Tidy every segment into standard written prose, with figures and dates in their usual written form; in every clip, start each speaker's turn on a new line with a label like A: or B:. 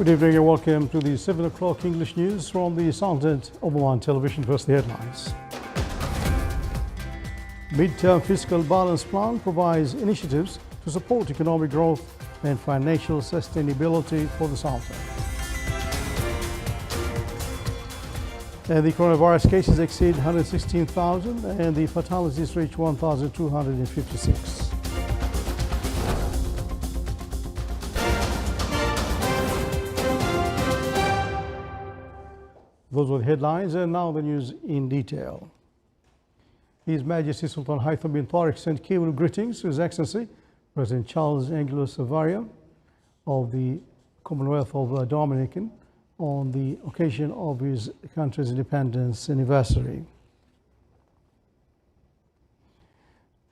A: Good evening and welcome to the 7 o'clock English news from the Sultan of Oman Television. First, the headlines. Mid-term fiscal balance plan provides initiatives to support economic growth and financial sustainability for the Sultan. And the coronavirus cases exceed 116,000 and the fatalities reach 1,256. Those were the headlines, and now the news in detail. His Majesty Sultan Haitham bin Tariq sent keynote greetings to His Excellency President Charles Angelo Savaria of the Commonwealth of Dominican on the occasion of his country's independence anniversary.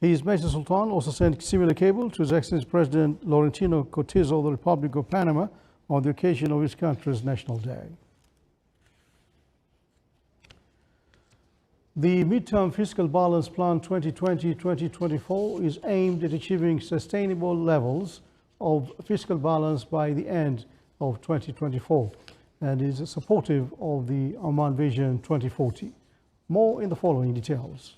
A: His Majesty Sultan also sent similar cable to His Excellency President Laurentino Cortizo of the Republic of Panama on the occasion of his country's National Day. The Midterm Fiscal Balance Plan 2020-2024 is aimed at achieving sustainable levels of fiscal balance by the end of 2024 and is supportive of the Oman Vision 2040. More in the following details.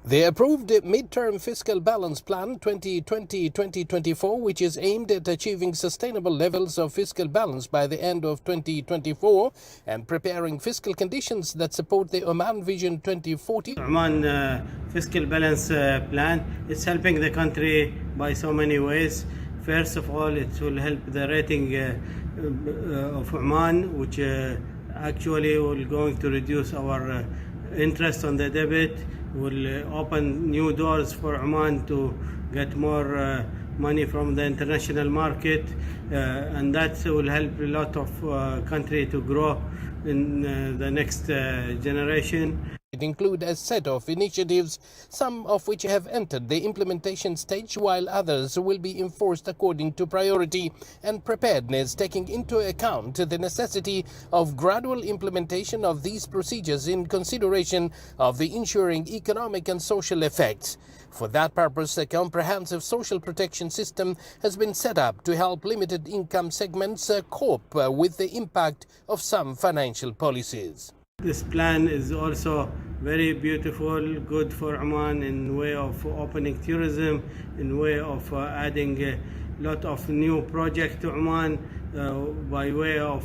B: The approved Midterm Fiscal Balance Plan 2020-2024, which is aimed at achieving sustainable levels of fiscal balance by the end of 2024 and preparing fiscal conditions that support the Oman Vision 2040.
C: Oman Fiscal Balance Plan is helping the country by so many ways. First of all, it will help the rating of Oman, which actually will going to reduce our interest on the debit, will open new doors for Oman to get more money from the international market, and that will help a lot of country to grow in the next generation.
B: It includes a set of initiatives, some of which have entered the implementation stage, while others will be enforced according to priority and preparedness, taking into account the necessity of gradual implementation of these procedures in consideration of the ensuring economic and social effects. For that purpose, a comprehensive social protection system has been set up to help limited income segments cope with the impact of some financial policies.
C: This plan is also very beautiful, good for Oman in way of opening tourism, in way of adding a lot of new projects to Oman, by way of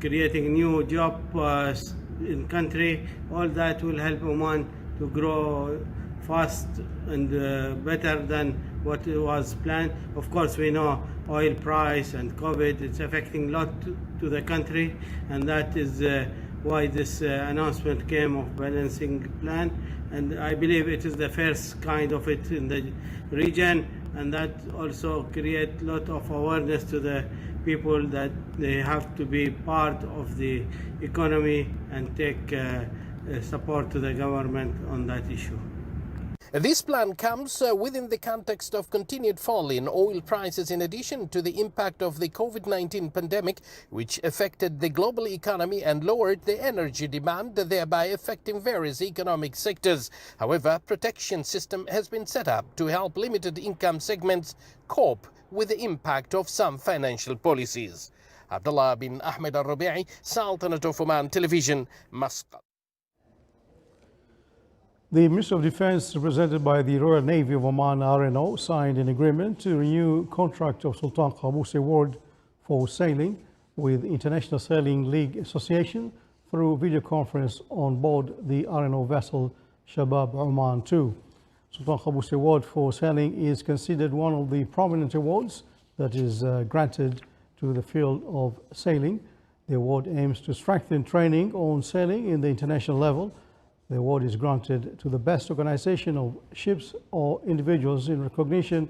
C: creating new jobs in country. All that will help Oman to grow fast and better than what was planned. Of course, we know oil price and COVID, it's affecting a lot to the country, and that is why this announcement came of balancing plan, and I believe it is the first kind of it in the region, and that also create a lot of awareness to the people that they have to be part of the economy and take support to the government on that issue.
B: This plan comes within the context of continued fall in oil prices, in addition to the impact of the COVID-19 pandemic, which affected the global economy and lowered the energy demand, thereby affecting various economic sectors. However, a protection system has been set up to help limited income segments cope with the impact of some financial policies. Abdullah bin Ahmed al-Rabi'i, Sultanate of Oman Television, Muscat.
A: The Ministry of Defense, represented by the Royal Navy of Oman RNO, signed an agreement to renew contract of Sultan Qaboos Award for sailing with International Sailing League Association through video conference on board the RNO vessel Shabab Oman 2. Sultan Qaboos Award for sailing is considered one of the prominent awards that is granted to the field of sailing. The award aims to strengthen training on sailing in the international level. The award is granted to the best organization of ships or individuals in recognition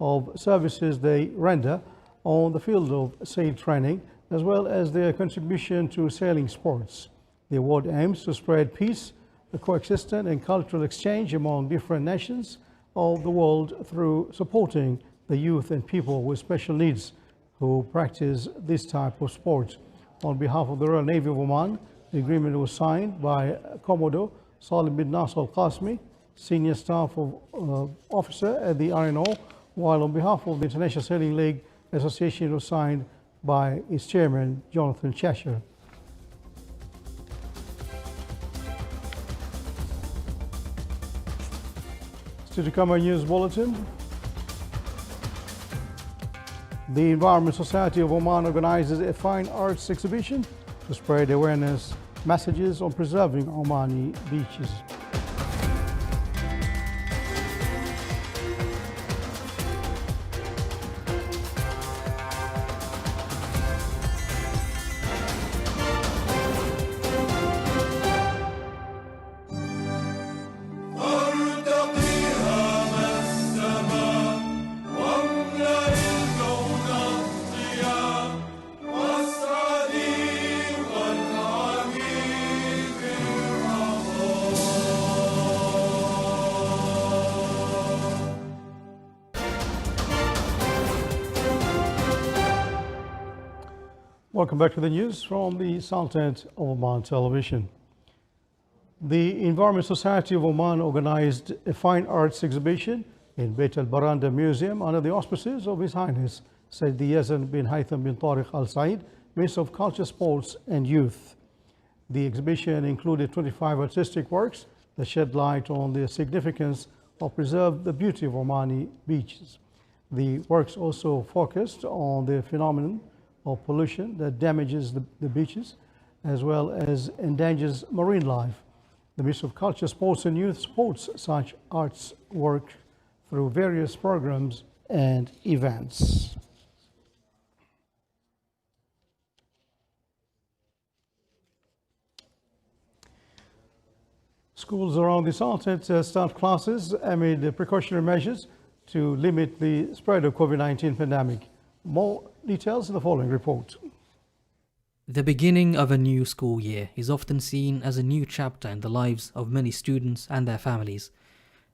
A: of services they render on the field of sail training, as well as their contribution to sailing sports. The award aims to spread peace, coexistence and cultural exchange among different nations of the world through supporting the youth and people with special needs who practice this type of sport. On behalf of the Royal Navy of Oman, the agreement was signed by Commodore Salim bin Nasser Al-Qasmi, Senior Staff Officer at the RNO, while on behalf of the International Sailing League, association was signed by its chairman, Jonathan Cheshire. Still to come, a news bulletin. The Environment Society of Oman organizes a fine arts exhibition to spread awareness messages on preserving Omani beaches. Welcome back to the news from the Sultanate of Oman Television. The Environment Society of Oman organized a fine arts exhibition in Beit al-Baranda Museum under the auspices of His Highness Sayyid Yazan bin Haytham bin Tariq Al Said, Minister of Culture, Sports and Youth. The exhibition included 25 artistic works that shed light on the significance of preserving the beauty of Omani beaches. The works also focused on the phenomenon of pollution that damages the beaches as well as endangers marine life. The Ministry of Culture, Sports and Youth supports such arts work through various programs and events. Schools around the Sultanate start classes amid precautionary measures to limit the spread of COVID-19 pandemic. More details in the following report.
D: The beginning of a new school year is often seen as a new chapter in the lives of many students and their families.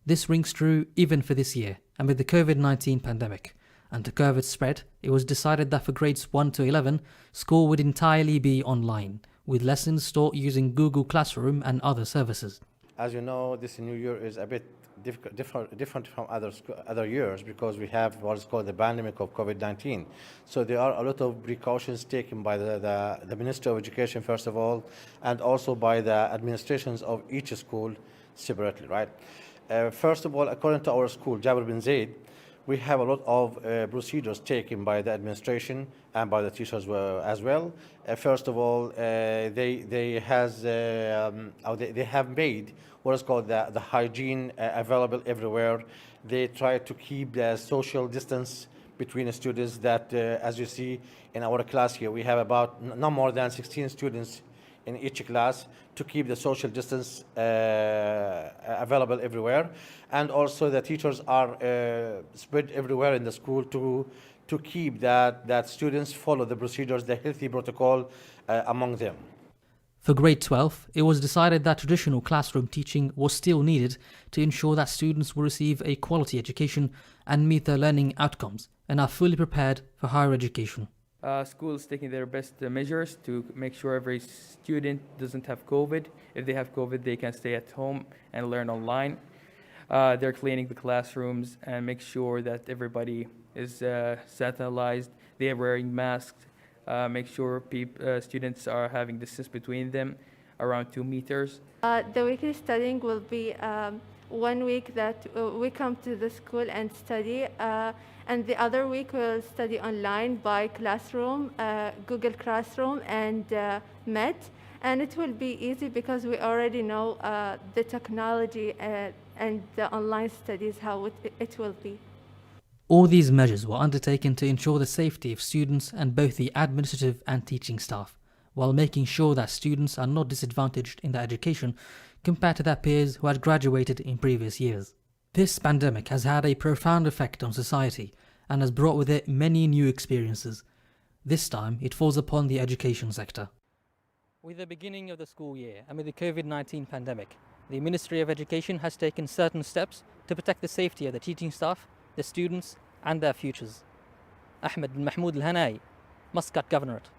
D: This rings true even for this year amid the COVID-19 pandemic. And to curb its spread, it was decided that for grades 1 to 11, school would entirely be online, with lessons taught using Google Classroom and other services.
E: As you know, this new year is a bit different from other years because we have what is called the pandemic of COVID-19. So there are a lot of precautions taken by the Ministry of Education, first of all, and also by the administrations of each school separately, right? First of all, according to our school, Jabir bin Zaid, we have a lot of procedures taken by the administration and by the teachers as well. First of all, they have made what is called the hygiene available everywhere. They try to keep the social distance between the students that, as you see in our class here, we have about no more than 16 students in each class to keep the social distance available everywhere. And also the teachers are spread everywhere in the school to keep that students follow the procedures, the healthy protocol among them.
D: For grade 12, it was decided that traditional classroom teaching was still needed to ensure that students will receive a quality education and meet their learning outcomes and are fully prepared for higher education.
F: Schools taking their best measures to make sure every student doesn't have COVID. If they have COVID, they can stay at home and learn online. They're cleaning the classrooms and make sure that everybody is sanitized. They are wearing masks. Make sure students are having distance between them, around 2 meters.
G: The weekly studying will be 1 week that we come to the school and study, and the other week we'll study online by Classroom, Google Classroom, and Met. And it will be easy because we already know the technology and the online studies, how it will be.
D: All these measures were undertaken to ensure the safety of students and both the administrative and teaching staff, while making sure that students are not disadvantaged in their education compared to their peers who had graduated in previous years. This pandemic has had a profound effect on society and has brought with it many new experiences. This time, it falls upon the education sector. With the beginning of the school year amid the COVID-19 pandemic, the Ministry of Education has taken certain steps to protect the safety of the teaching staff, the students and their futures. Ahmed bin Mahmoud Al-Hanai, Muscat Governorate.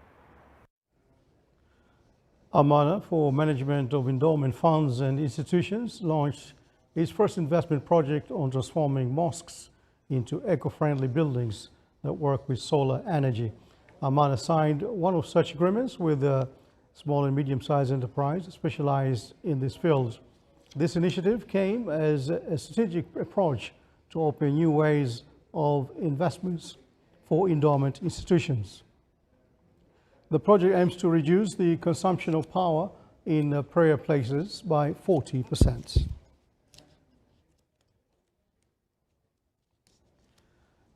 A: Amana for Management of Endowment Funds and Institutions launched its first investment project on transforming mosques into eco-friendly buildings. that work with solar energy. Oman has signed one of such agreements with a small and medium-sized enterprise specialized in this field. This initiative came as a strategic approach to open new ways of investments for endowment institutions. The project aims to reduce the consumption of power in prayer places by 40%.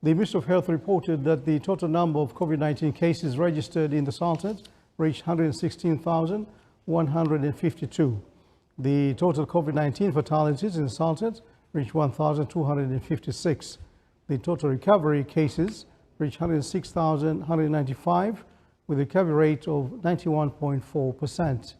A: The Ministry of Health reported that the total number of COVID-19 cases registered in the Sultanate reached 116,152. The total COVID-19 fatalities in the Sultanate reached 1,256. The total recovery cases reached 106,195 with a recovery rate of 91.4%.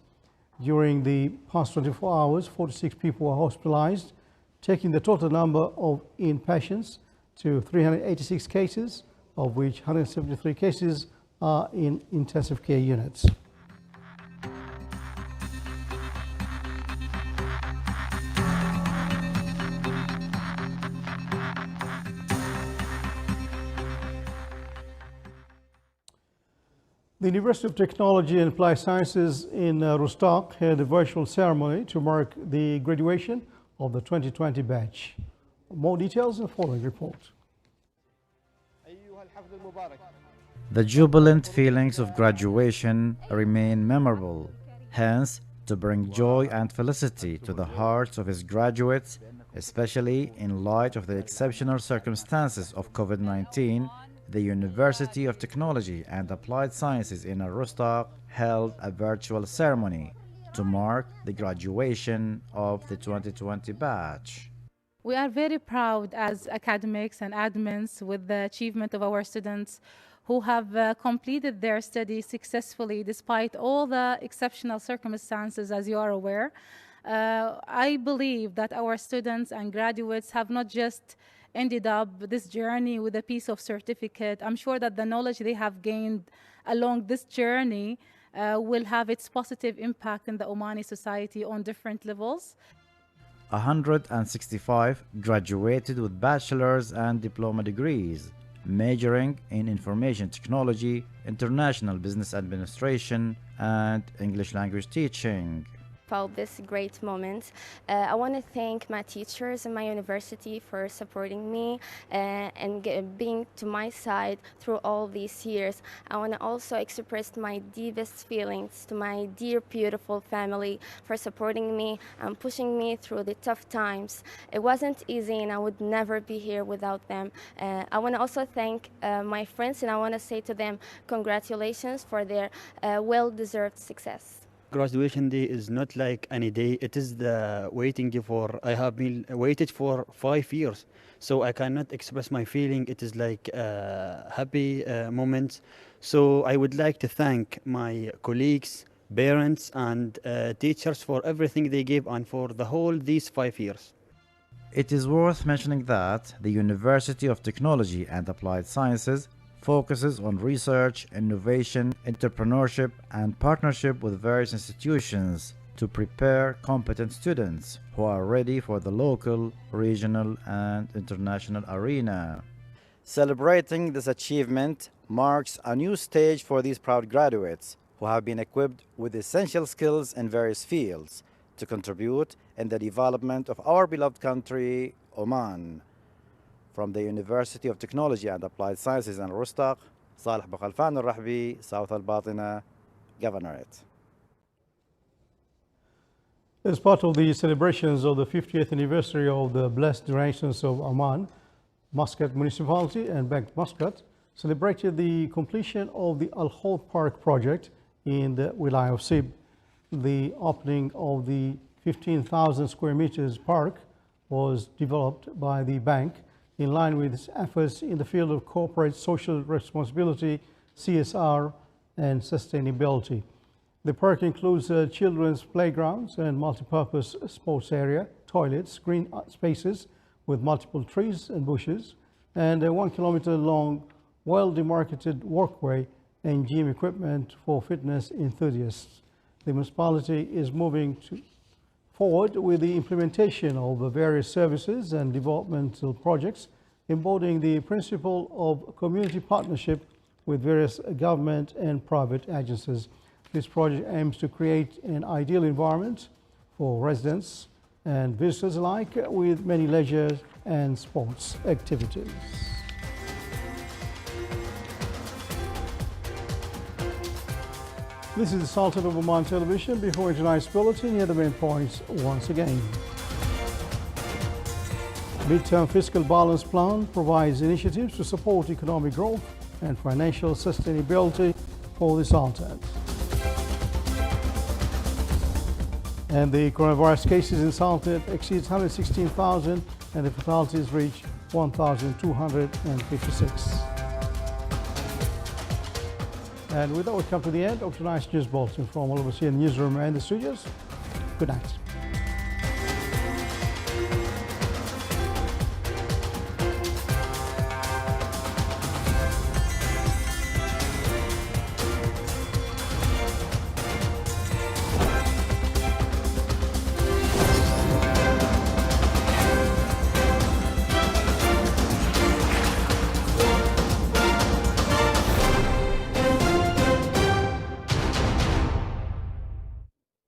A: During the past 24 hours, 46 people were hospitalized, taking the total number of inpatients to 386 cases, of which 173 cases are in intensive care units. The University of Technology and Applied Sciences in Rostaq held a virtual ceremony to mark the graduation of the 2020 batch. More details in the following report.
H: The jubilant feelings of graduation remain memorable. Hence, to bring joy and felicity to the hearts of its graduates, especially in light of the exceptional circumstances of COVID-19, the University of Technology and Applied Sciences in Rostaq held a virtual ceremony to mark the graduation of the 2020 batch.
I: We are very proud as academics and admins with the achievement of our students who have completed their studies successfully despite all the exceptional circumstances, as you are aware. I believe that our students and graduates have not just ended up this journey with a piece of certificate. I'm sure that the knowledge they have gained along this journey will have its positive impact in the Omani society on different levels.
H: 165 graduated with bachelor's and diploma degrees, majoring in information technology, international business administration, and English language teaching.
J: About this great moment. I want to thank my teachers in my university for supporting me and being to my side through all these years. I want to also express my deepest feelings to my dear, beautiful family for supporting me and pushing me through the tough times. It wasn't easy and I would never be here without them. I want to also thank my friends and I want to say to them congratulations for their well-deserved success.
K: Graduation day is not like any day. It is the waiting for. I have been waited for 5 years, so I cannot express my feeling. It is like a happy moment. So I would like to thank my colleagues, parents, and teachers for everything they gave and for the whole these 5 years.
H: It is worth mentioning that the University of Technology and Applied Sciences focuses on research, innovation, entrepreneurship, and partnership with various institutions to prepare competent students who are ready for the local, regional, and international arena. Celebrating this achievement marks a new stage for these proud graduates who have been equipped with essential skills in various fields to contribute in the development of our beloved country, Oman. From the University of Technology and Applied Sciences in Rostaq, Salih Bukhalfan al-Rahbi, South Al-Batina, Governorate.
A: As part of the celebrations of the 50th anniversary of the Blessed Donations of Oman, Muscat Municipality and Bank Muscat celebrated the completion of the Al Khawd Park project in the Wilaya of Sib. The opening of the 15,000 square meters park was developed by the bank in line with its efforts in the field of corporate social responsibility, CSR, and sustainability. The park includes children's playgrounds and multi-purpose sports area, toilets, green spaces with multiple trees and bushes, and a 1 kilometer long, well-demarcated walkway and gym equipment for fitness enthusiasts. The municipality is moving forward with the implementation of the various services and developmental projects embodying the principle of community partnership with various government and private agencies. This project aims to create an ideal environment for residents and visitors alike, with many leisure and sports activities. This is the Sultan of Oman Television. Before tonight's bulletin, here are the main points once again. Mid-term fiscal balance plan provides initiatives to support economic growth and financial sustainability for the Sultan. And the coronavirus cases in Sultan exceeds 116,000 and the fatalities reach 1,256. And with that, we come to the end of tonight's news bulletin from all of us here in the newsroom and the studios. Good night.